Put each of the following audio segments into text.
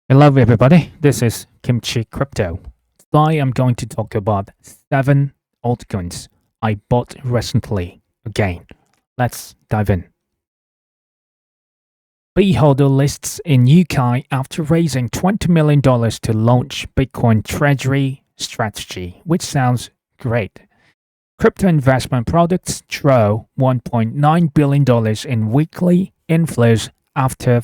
Hello, everybody. This is Kimchi Crypto. Today, I'm going to talk about 7 altcoins I bought recently. Again, let's dive in. Beholder lists in UK after raising $20 million to launch Bitcoin Treasury strategy, which sounds great. Crypto investment products draw $1.9 billion in weekly inflows after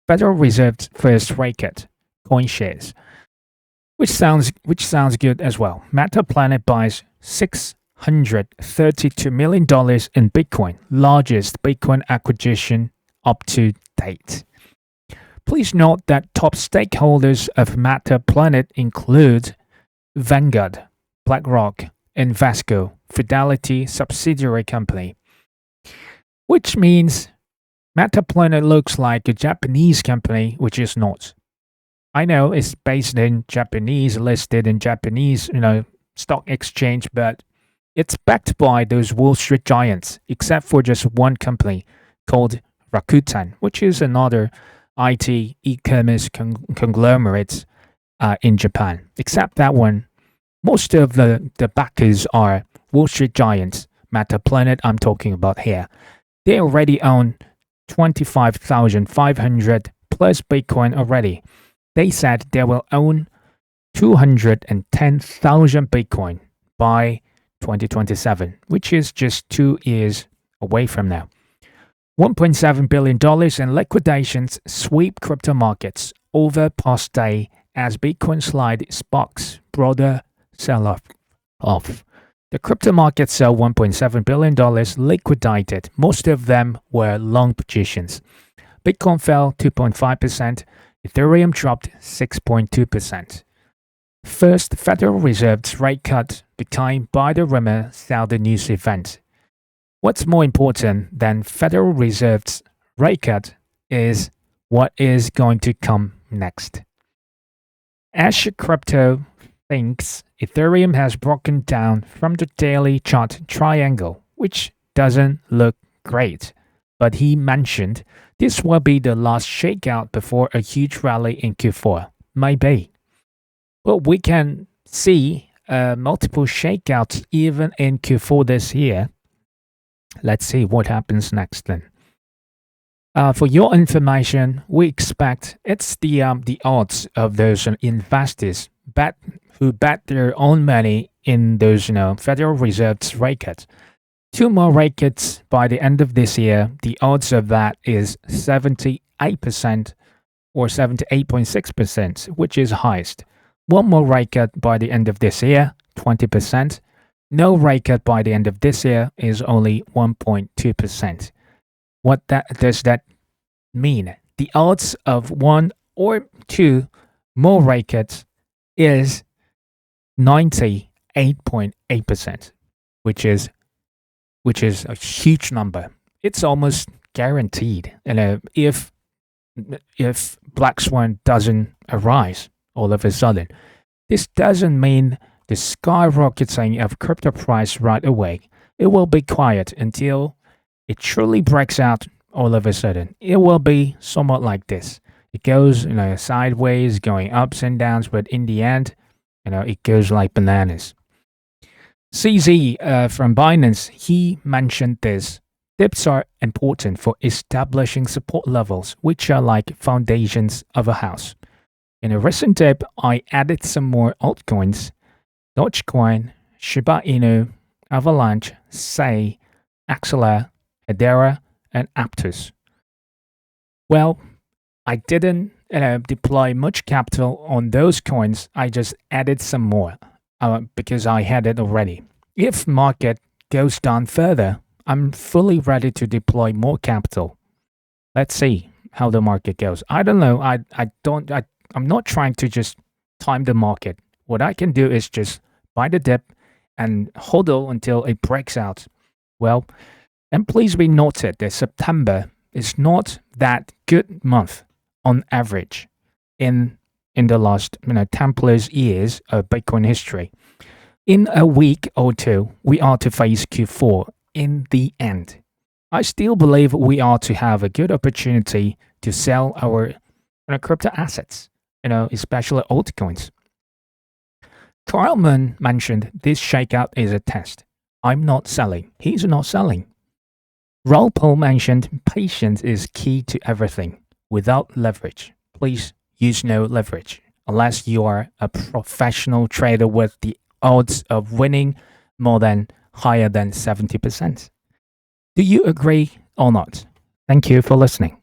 Federal Reserve's first rate cut, coin shares, which sounds good as well. Meta Planet buys $632 million in Bitcoin, largest Bitcoin acquisition up to date. Please note that top stakeholders of Meta Planet include Vanguard, BlackRock, Invesco, Fidelity subsidiary company, which means Meta Planet looks like a Japanese company, which is not. I know it's based in Japanese, listed in Japanese, stock exchange, but it's backed by those Wall Street giants, except for just one company called Rakuten, which is another IT e-commerce conglomerate in Japan. Except that one, most of the backers are Wall Street giants. Meta Planet, I'm talking about here. They already own 25,500 plus Bitcoin already. They said they will own 210,000 Bitcoin by 2027, which is just 2 years away from now. $1.7 billion in liquidations sweep crypto markets over past day as Bitcoin slide sparks broader sell-off. The crypto market saw $1.7 billion liquidated. Most of them were long positions. Bitcoin fell 2.5%. Ethereum dropped 6.2%. First, Federal Reserve's rate cut became by the rumor Saudi news event. What's more important than Federal Reserve's rate cut is what is going to come next. Ash Crypto thinks Ethereum has broken down from the daily chart triangle, which doesn't look great. But he mentioned this will be the last shakeout before a huge rally in Q4. Maybe. But we can see multiple shakeouts even in Q4 this year. Let's see what happens next then. For your information, we expect it's the odds of those investors who bet their own money in those Federal Reserve's rate cuts. 2 more rate cuts by the end of this year. The odds of that is 78% or 78.6%, which is highest. 1 more rate cut by the end of this year, 20%. No rate cut by the end of this year is only 1.2%. What does that mean? The odds of 1 or 2 more rate cuts is 98.8%, which is a huge number. It's almost guaranteed. If Black Swan doesn't arise all of a sudden, this doesn't mean the skyrocketing of crypto price right away. It will be quiet until it truly breaks out all of a sudden. It will be somewhat like this. It goes, sideways, going ups and downs, but in the end, it goes like bananas. CZ from Binance, he mentioned this. Dips are important for establishing support levels, which are like foundations of a house. In a recent dip, I added some more altcoins: Dogecoin, Shiba Inu, Avalanche, Say, Axelar, Hedera, and Aptos. Well, I didn't deploy much capital on those coins. I just added some more because I had it already. If market goes down further, I'm fully ready to deploy more capital. Let's see how the market goes. I don't know. I'm not trying to just time the market. What I can do is just buy the dip and hold on until it breaks out. Well, and please be noted that September is not that good month on average in the last 10 plus years of Bitcoin history. In a week or two, we are to face Q4 in the end. I still believe we are to have a good opportunity to sell our crypto assets, especially altcoins. Carlman mentioned this shakeout is a test. I'm not selling. He's not selling. Raul Paul mentioned patience is key to everything. Without leverage, please use no leverage unless you are a professional trader with the odds of winning more than higher than 70%. Do you agree or not? Thank you for listening.